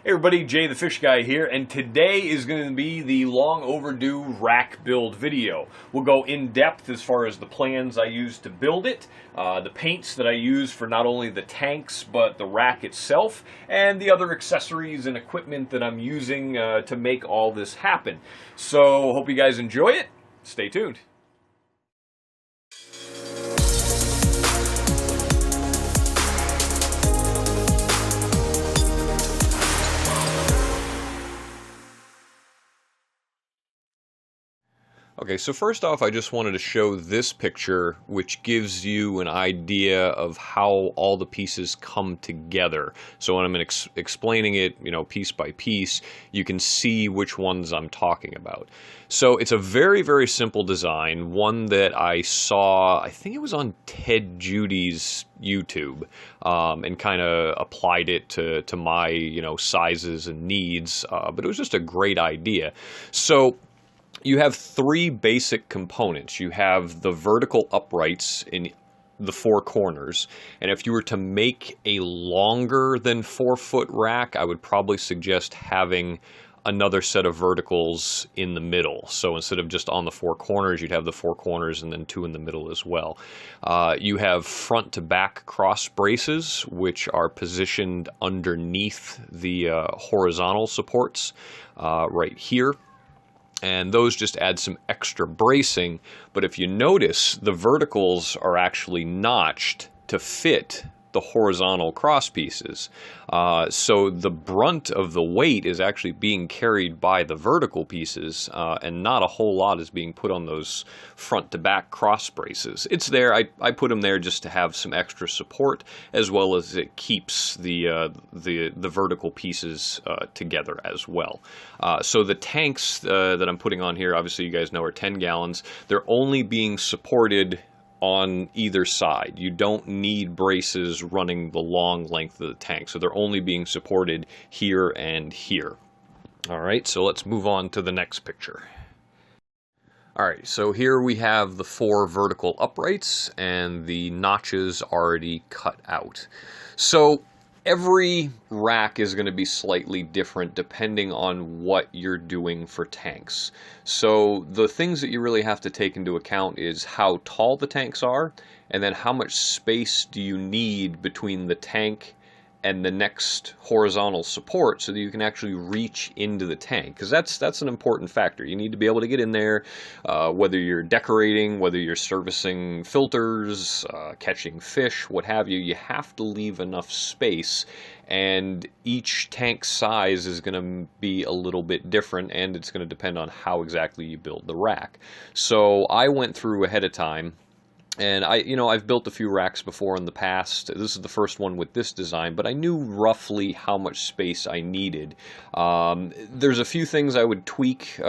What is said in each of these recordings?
Hey everybody, Jay the Fish Guy here, and today is going to be the long overdue rack build video. We'll go in depth as far as the plans I used to build it, the paints that I use for not only the tanks but the rack itself, and the other accessories and equipment that I'm using to make all this happen. So hope you guys enjoy it. Stay tuned. Okay, so first off, I just wanted to show this picture, which gives you an idea of how all the pieces come together. So when I'm explaining it, piece by piece, you can see which ones I'm talking about. So it's a very, very simple design, one that I saw, I think it was on Ted Judy's YouTube, and kind of applied it to my, sizes and needs, but it was just a great idea. So you have three basic components. You have the vertical uprights in the four corners, and if you were to make a longer than 4-foot rack, I would probably suggest having another set of verticals in the middle. So instead of just on the four corners, you'd have the four corners and then two in the middle as well. You have front to back cross braces, which are positioned underneath the horizontal supports right here. And those just add some extra bracing. But if you notice, the verticals are actually notched to fit the horizontal cross pieces. So the brunt of the weight is actually being carried by the vertical pieces, and not a whole lot is being put on those front to back cross braces. It's there. I put them there just to have some extra support, as well as it keeps the vertical pieces together as well. So the tanks that I'm putting on here, obviously you guys know, are 10 gallons. They're only being supported on either side. You don't need braces running the long length of the tank, so they're only being supported here and here. All right, so let's move on to the next picture. All right, so here we have the four vertical uprights and the notches already cut out. So every rack is going to be slightly different depending on what you're doing for tanks. So the things that you really have to take into account is how tall the tanks are, and then how much space do you need between the tank and the next horizontal support so that you can actually reach into the tank, because that's an important factor. You need to be able to get in there, whether you're decorating, whether you're servicing filters, catching fish, what have you. You have to leave enough space, and each tank size is going to be a little bit different, and it's going to depend on how exactly you build the rack. So I went through ahead of time, and I've built a few racks before in the past. This is the first one with this design, but I knew roughly how much space I needed. There's a few things I would tweak,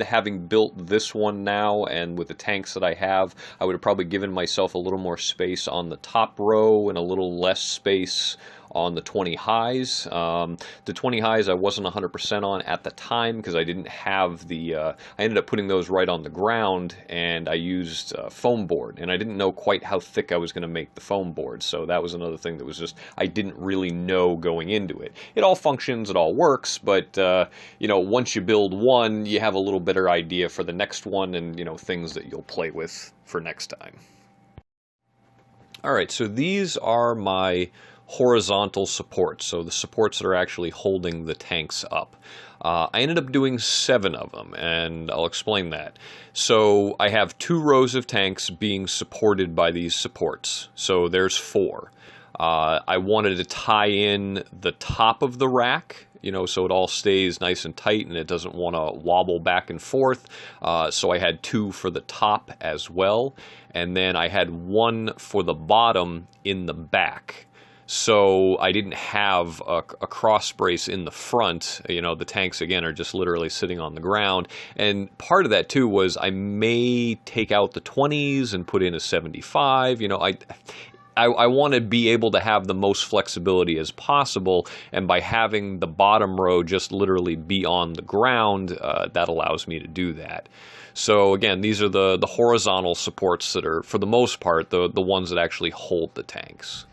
having built this one now, and with the tanks that I have, I would have probably given myself a little more space on the top row and a little less space on the 20 highs. The 20 highs I wasn't 100% on at the time because I didn't have the, I ended up putting those right on the ground, and I used foam board, and I didn't know quite how thick I was going to make the foam board, so that was another thing that was just, I didn't really know going into it. It all functions, it all works, but once you build one, you have a little better idea for the next one, and things that you'll play with for next time. Alright, so these are my horizontal supports, so the supports that are actually holding the tanks up. I ended up doing 7 of them, and I'll explain that. So I have 2 rows of tanks being supported by these supports, so there's 4. I wanted to tie in the top of the rack, so it all stays nice and tight and it doesn't want to wobble back and forth. So I had 2 for the top as well, and then I had 1 for the bottom in the back. So I didn't have a cross brace in the front. The tanks, again, are just literally sitting on the ground. And part of that, too, was I may take out the 20s and put in a 75. I want to be able to have the most flexibility as possible, and by having the bottom row just literally be on the ground, that allows me to do that. So again, these are the horizontal supports that are, for the most part, the ones that actually hold the tanks.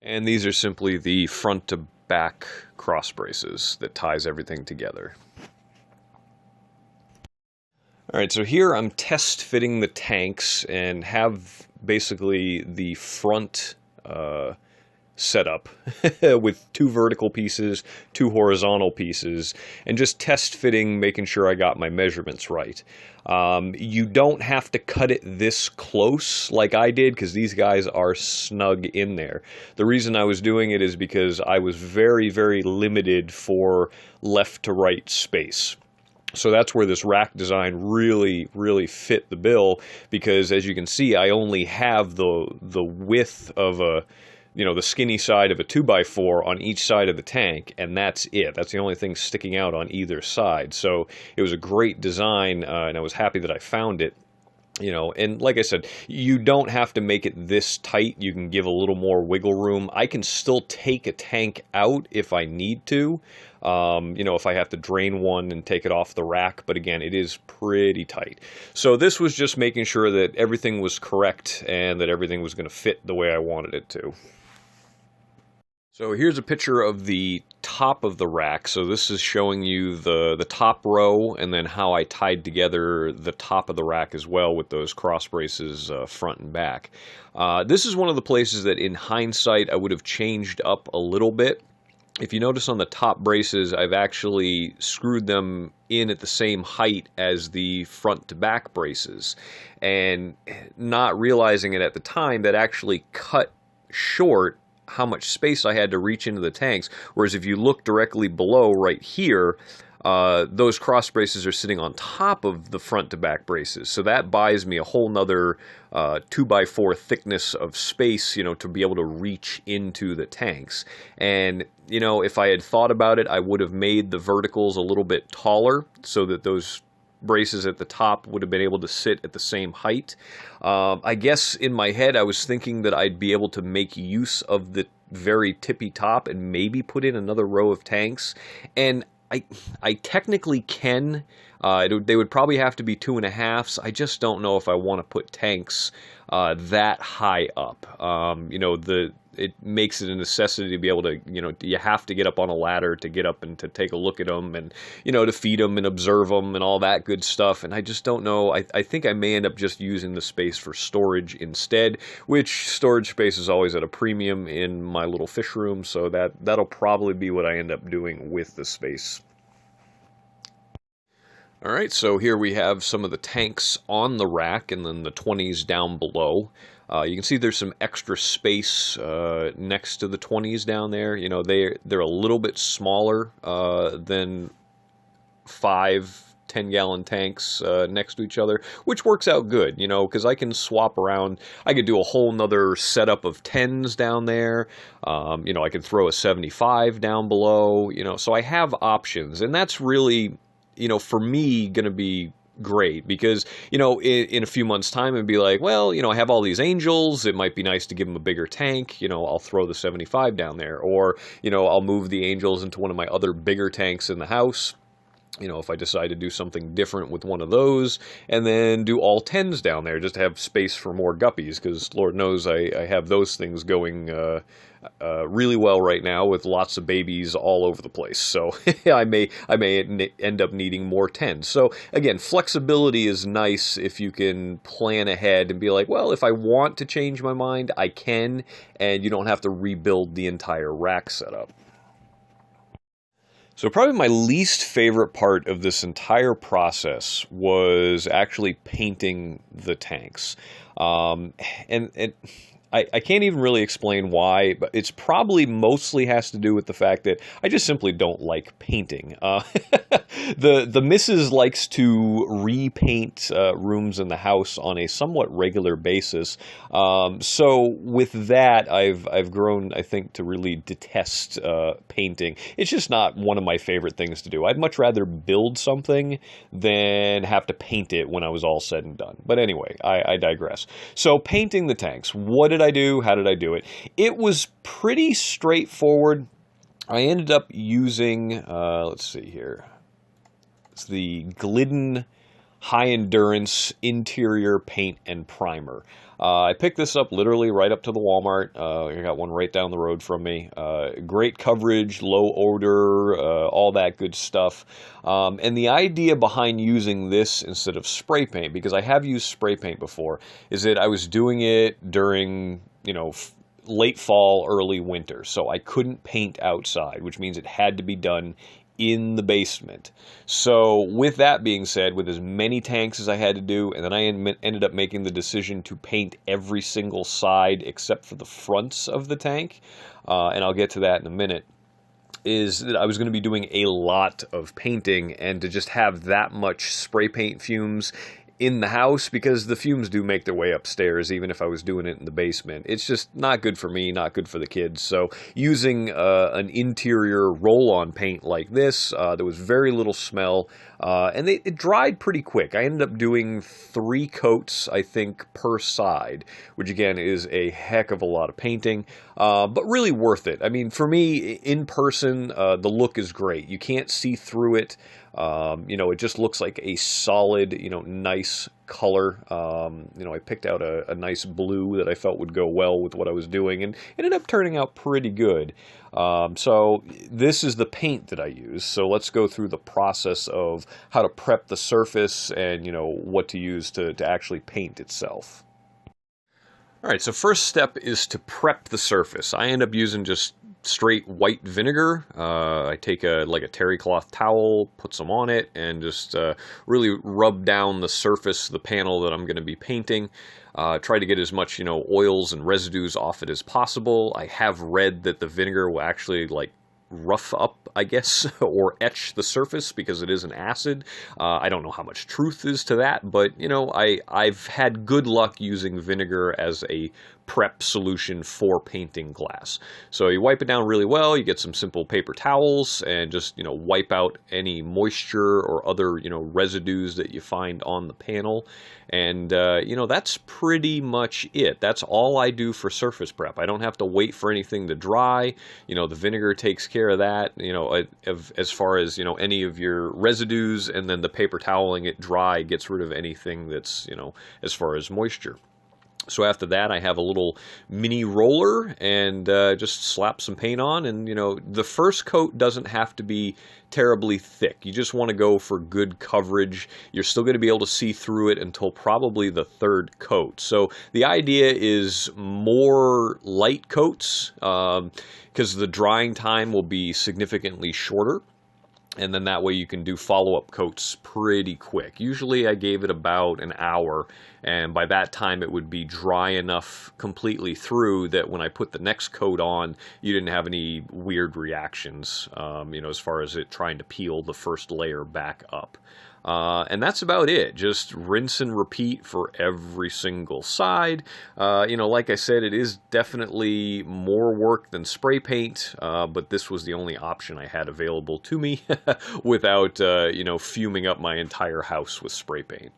And these are simply the front to back cross braces that ties everything together. Alright, so here I'm test fitting the tanks and have basically the front setup with 2 vertical pieces, 2 horizontal pieces, and just test fitting, making sure I got my measurements right. You don't have to cut it this close like I did, because these guys are snug in there. The reason I was doing it is because I was very, very limited for left to right space. So that's where this rack design really, really fit the bill, because as you can see, I only have the width of a, the skinny side of a 2x4 on each side of the tank, and that's it. That's the only thing sticking out on either side. So it was a great design, and I was happy that I found it. And like I said, you don't have to make it this tight. You can give a little more wiggle room. I can still take a tank out if I need to, if I have to drain one and take it off the rack. But again, it is pretty tight. So this was just making sure that everything was correct and that everything was going to fit the way I wanted it to. So here's a picture of the top of the rack. So this is showing you the top row, and then how I tied together the top of the rack as well with those cross braces front and back. This is one of the places that in hindsight I would have changed up a little bit. If you notice on the top braces, I've actually screwed them in at the same height as the front to back braces, and not realizing it at the time, that actually cut short how much space I had to reach into the tanks. Whereas if you look directly below right here, those cross braces are sitting on top of the front to back braces. So that buys me a whole nother 2x4 thickness of space, to be able to reach into the tanks. And, if I had thought about it, I would have made the verticals a little bit taller so that those braces at the top would have been able to sit at the same height. I guess in my head I was thinking that I'd be able to make use of the very tippy top and maybe put in another row of tanks, and I technically can. They would probably have to be 2.5s. I just don't know if I want to put tanks that high up. It makes it a necessity to be able to, you have to get up on a ladder to get up and to take a look at them, and, to feed them and observe them and all that good stuff. And I just don't know. I think I may end up just using the space for storage instead, which storage space is always at a premium in my little fish room. So that'll probably be what I end up doing with the space. Alright, so here we have some of the tanks on the rack, and then the 20s down below. You can see there's some extra space next to the 20s down there. They're a little bit smaller than 5 10-gallon tanks next to each other, which works out good, because I can swap around. I could do a whole nother setup of 10s down there. I could throw a 75 down below, so I have options, and that's really, for me, going to be great, because, in a few months' time, it'd be like, well, I have all these Angels. It might be nice to give them a bigger tank. I'll throw the 75 down there, or, I'll move the Angels into one of my other bigger tanks in the house. If I decide to do something different with one of those, and then do all 10s down there just to have space for more guppies, because Lord knows I have those things going really well right now with lots of babies all over the place. So I may end up needing more 10s. So again, flexibility is nice if you can plan ahead and be like, well, if I want to change my mind, I can, and you don't have to rebuild the entire rack setup. So probably my least favorite part of this entire process was actually painting the tanks. I can't even really explain why, but it's probably mostly has to do with the fact that I just simply don't like painting. The missus likes to repaint rooms in the house on a somewhat regular basis. So with that, I've grown, I think, to really detest painting. It's just not one of my favorite things to do. I'd much rather build something than have to paint it when I was all said and done. But anyway, I digress. So painting the tanks, what did I do? How did I do it? It was pretty straightforward. I ended up using, let's see here. It's the Glidden high endurance interior paint and primer. I picked this up literally right up to the Walmart. I got one right down the road from me. Great coverage, low odor, all that good stuff. And the idea behind using this instead of spray paint, because I have used spray paint before, is that I was doing it during, late fall, early winter. So I couldn't paint outside, which means it had to be done in the basement. So with that being said, with as many tanks as I had to do, and then I ended up making the decision to paint every single side except for the fronts of the tank, and I'll get to that in a minute, is that I was going to be doing a lot of painting, and to just have that much spray paint fumes in the house, because the fumes do make their way upstairs even if I was doing it in the basement. It's just not good for me, not good for the kids. So using an interior roll-on paint like this, there was very little smell, and it dried pretty quick. I ended up doing 3 coats, I think, per side, which again is a heck of a lot of painting, but really worth it. I mean, for me, in person, the look is great. You can't see through it. It just looks like a solid, nice color. I picked out a nice blue that I felt would go well with what I was doing, and it ended up turning out pretty good. So this is the paint that I use. So let's go through the process of how to prep the surface and, what to use to actually paint itself. All right, so first step is to prep the surface. I end up using just straight white vinegar. I take a terry cloth towel, put some on it, and just really rub down the surface of the panel that I'm going to be painting. Try to get as much, oils and residues off it as possible. I have read that the vinegar will actually rough up, I guess, or etch the surface because it is an acid. I don't know how much truth is to that, but, I've had good luck using vinegar as a prep solution for painting glass. So you wipe it down really well, you get some simple paper towels, and just, wipe out any moisture or other, residues that you find on the panel. And, that's pretty much it. That's all I do for surface prep. I don't have to wait for anything to dry. The vinegar takes care of that, as far as, any of your residues, and then the paper toweling it dry gets rid of anything that's, as far as moisture. So after that, I have a little mini roller and just slap some paint on. And, the first coat doesn't have to be terribly thick. You just want to go for good coverage. You're still going to be able to see through it until probably the 3rd coat. So the idea is more light coats, because the drying time will be significantly shorter. And then that way you can do follow-up coats pretty quick. Usually I gave it about an hour, and by that time it would be dry enough completely through that when I put the next coat on, you didn't have any weird reactions, as far as it trying to peel the first layer back up. And that's about it. Just rinse and repeat for every single side. Like I said, it is definitely more work than spray paint, but this was the only option I had available to me without, fuming up my entire house with spray paint.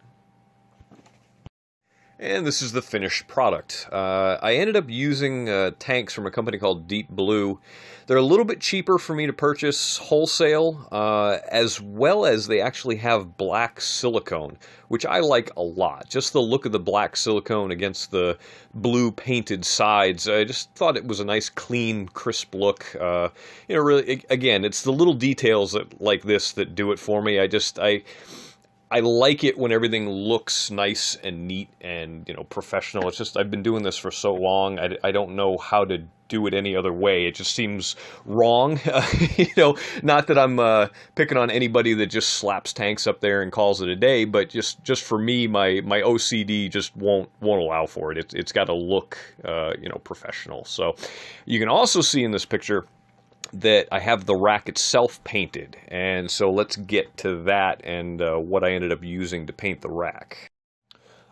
And this is the finished product. I ended up using tanks from a company called Deep Blue. They're a little bit cheaper for me to purchase wholesale, as well as they actually have black silicone, which I like a lot. Just the look of the black silicone against the blue painted sides, I just thought it was a nice, clean, crisp look. Really, again, it's the little details like this that do it for me. I like it when everything looks nice and neat and, professional. It's just, I've been doing this for so long, I don't know how to do it any other way. It just seems wrong. Not that I'm picking on anybody that just slaps tanks up there and calls it a day, but just for me, my OCD just won't allow for it. It's got to look, professional. So you can also see in this picture that I have the rack itself painted, and so let's get to that and what I ended up using to paint the rack.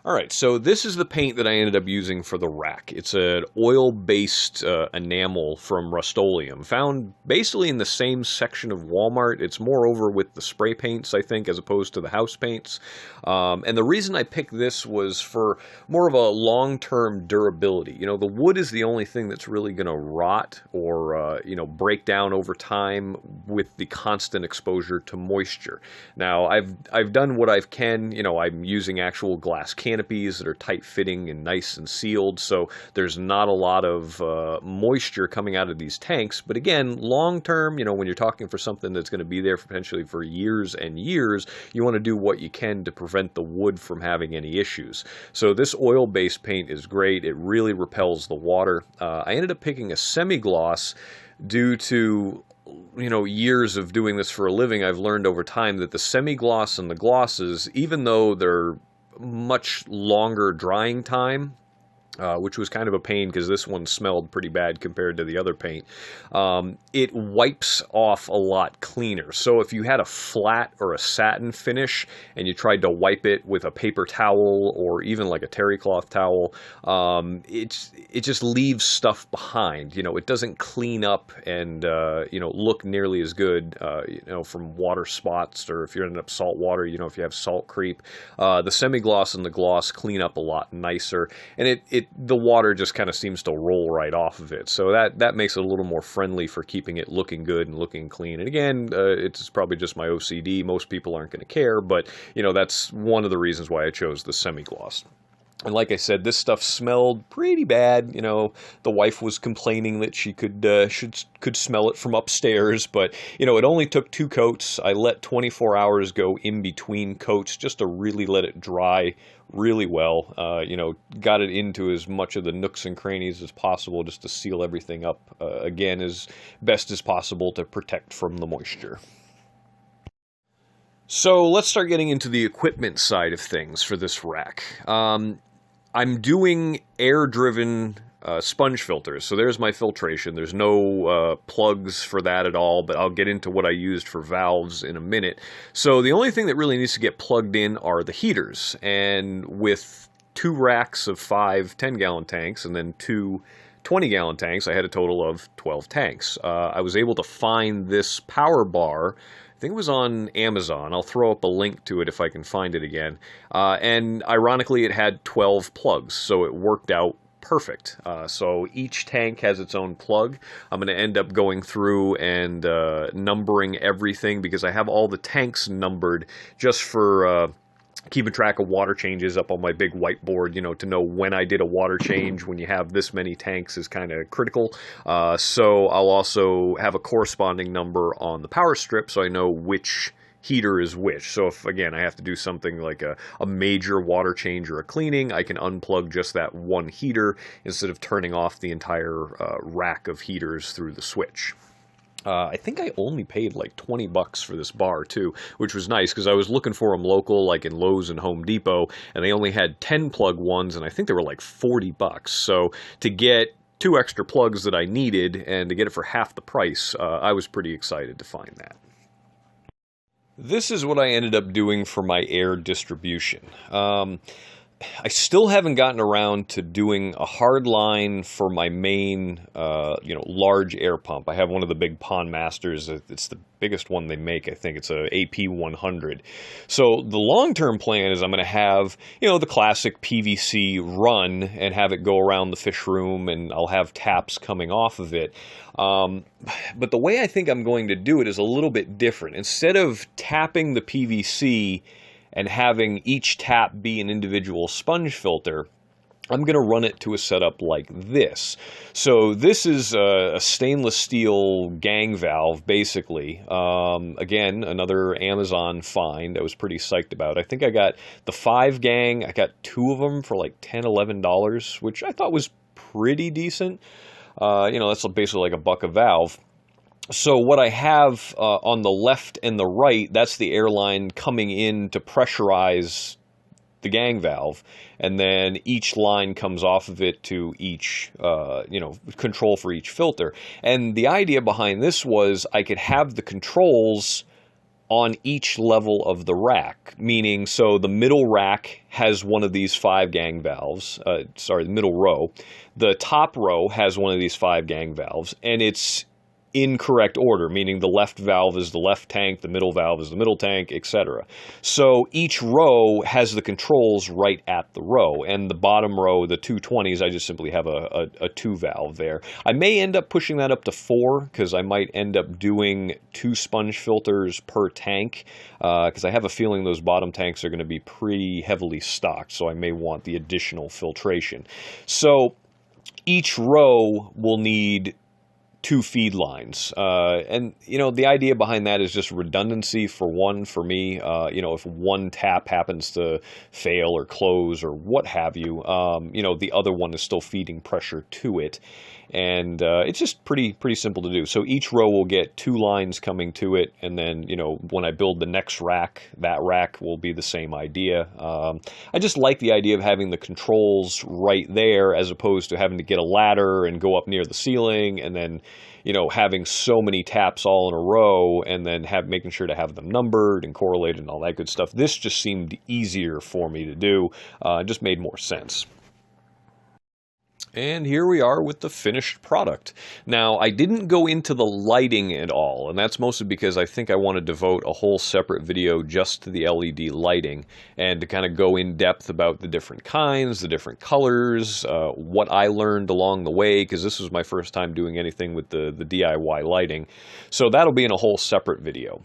All right, so this is the paint that I ended up using for the rack. It's an oil-based enamel from Rust-Oleum, found basically in the same section of Walmart. It's more over with the spray paints, I think, as opposed to the house paints. And the reason I picked this was for more of a long-term durability. You know, the wood is the only thing that's really going to rot or, break down over time with the constant exposure to moisture. Now, I've done what I can. You know, I'm using actual glass canopies that are tight-fitting and nice and sealed, so there's not a lot of moisture coming out of these tanks. But again, long-term, you know, when you're talking for something that's going to be there potentially for years and years, you want to do what you can to prevent the wood from having any issues. So this oil-based paint is great. It really repels the water. I ended up picking a semi-gloss due to years of doing this for a living. I've learned over time that the semi-gloss and the glosses, even though they're much longer drying time, which was kind of a pain because this one smelled pretty bad compared to the other paint, it wipes off a lot cleaner. So if you had a flat or a satin finish and you tried to wipe it with a paper towel or even like a terry cloth towel, it just leaves stuff behind. You know, it doesn't clean up and look nearly as good from water spots, or if you're in up salt water, if you have salt creep. The semi-gloss and the gloss clean up a lot nicer, and the water just kind of seems to roll right off of it. So that makes it a little more friendly for keeping it looking good and looking clean. And again, it's probably just my OCD. Most people aren't going to care, but that's one of the reasons why I chose the semi-gloss. And like I said, this stuff smelled pretty bad. The wife was complaining that she could smell it from upstairs, but it only took 2 coats. I let 24 hours go in between coats just to really let it dry really well. Got it into as much of the nooks and crannies as possible just to seal everything up again as best as possible to protect from the moisture. So let's start getting into the equipment side of things for this rack. I'm doing air-driven sponge filters, so there's my filtration. There's no plugs for that at all, but I'll get into what I used for valves in a minute. So the only thing that really needs to get plugged in are the heaters, and with 2 racks of 5 10-gallon tanks and then 2 20-gallon tanks, I had a total of 12 tanks. I was able to find this power bar. I think it was on Amazon. I'll throw up a link to it if I can find it again. And ironically, it had 12 plugs, so it worked out perfect. So each tank has its own plug. I'm going to end up going through and numbering everything because I have all the tanks numbered just for keeping track of water changes up on my big whiteboard, to know when I did a water change. When you have this many tanks is kind of critical. So I'll also have a corresponding number on the power strip so I know which heater is which. So if, again, I have to do something like a major water change or a cleaning, I can unplug just that one heater instead of turning off the entire rack of heaters through the switch. I think I only paid like $20 for this bar too, which was nice because I was looking for them local, like in Lowe's and Home Depot, and they only had 10 plug ones, and I think they were like $40. So to get 2 extra plugs that I needed and to get it for half the price, I was pretty excited to find that. This is what I ended up doing for my air distribution. I still haven't gotten around to doing a hard line for my main, large air pump. I have one of the big Pond Masters. It's the biggest one they make. I think it's a AP100. So the long-term plan is I'm going to have, the classic PVC run and have it go around the fish room, and I'll have taps coming off of it. But the way I think I'm going to do it is a little bit different. Instead of tapping the PVC and having each tap be an individual sponge filter, I'm going to run it to a setup like this. So this is a stainless steel gang valve, basically. Again, another Amazon find I was pretty psyched about. I think I got the 5 gang. I got 2 of them for like $10, $11, which I thought was pretty decent. That's basically like $1 a valve. So what I have on the left and the right, that's the air line coming in to pressurize the gang valve, and then each line comes off of it to each, control for each filter. And the idea behind this was I could have the controls on each level of the rack, meaning so the middle rack has one of these 5-gang valves, the middle row. The top row has one of these 5-gang valves, and it's in correct order, meaning the left valve is the left tank, the middle valve is the middle tank, etc. So each row has the controls right at the row, and the bottom row, the 220s, I just simply have a 2 valve there. I may end up pushing that up to 4, because I might end up doing 2 sponge filters per tank, because I have a feeling those bottom tanks are going to be pretty heavily stocked, so I may want the additional filtration. So each row will need 2 feed lines. And, the idea behind that is just redundancy for me. If one tap happens to fail or close or what have you, the other one is still feeding pressure to it. And it's just pretty simple to do. So each row will get 2 lines coming to it, and then, when I build the next rack, that rack will be the same idea. I just like the idea of having the controls right there, as opposed to having to get a ladder and go up near the ceiling, and then, having so many taps all in a row, and then making sure to have them numbered and correlated and all that good stuff. This just seemed easier for me to do. It just made more sense. And here we are with the finished product. Now, I didn't go into the lighting at all, and that's mostly because I think I want to devote a whole separate video just to the LED lighting, and to kind of go in depth about the different kinds, the different colors, what I learned along the way, because this was my first time doing anything with the DIY lighting. So that'll be in a whole separate video.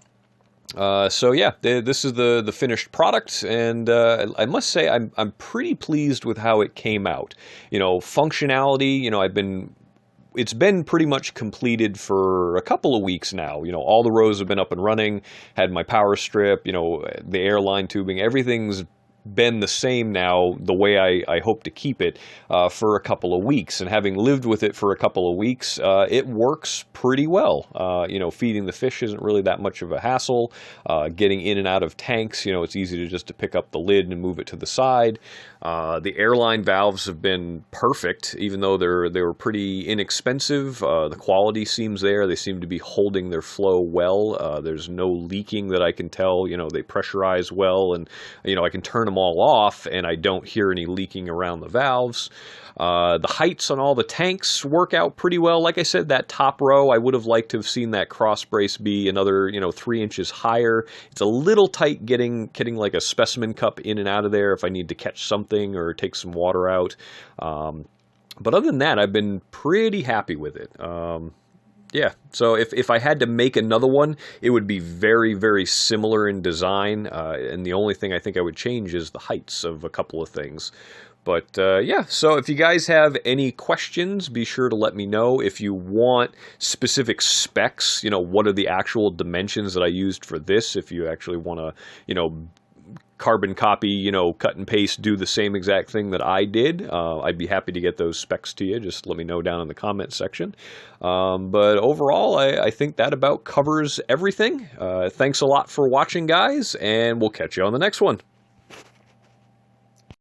This is the finished product, and I must say I'm pretty pleased with how it came out. Functionality, it's been pretty much completed for a couple of weeks now. All the rows have been up and running, had my power strip, the airline tubing, everything's been the same now, the way I hope to keep it, for a couple of weeks. And having lived with it for a couple of weeks, it works pretty well. Feeding the fish isn't really that much of a hassle. Getting in and out of tanks, it's easy to pick up the lid and move it to the side. The airline valves have been perfect, even though they were pretty inexpensive. The quality seems there. They seem to be holding their flow well. There's no leaking that I can tell. They pressurize well, and I can turn them all off, and I don't hear any leaking around the valves. The heights on all the tanks work out pretty well. Like I said, that top row, I would have liked to have seen that cross brace be another, 3 inches higher. It's a little tight getting like a specimen cup in and out of there if I need to catch something or take some water out. But other than that, I've been pretty happy with it. So if I had to make another one, it would be very, very similar in design, and the only thing I think I would change is the heights of a couple of things. But so if you guys have any questions, be sure to let me know. If you want specific specs, what are the actual dimensions that I used for this, if you actually want to, carbon copy, cut and paste, do the same exact thing that I did, I'd be happy to get those specs to you. Just let me know down in the comments section. But overall, I think that about covers everything. Thanks a lot for watching, guys, and we'll catch you on the next one.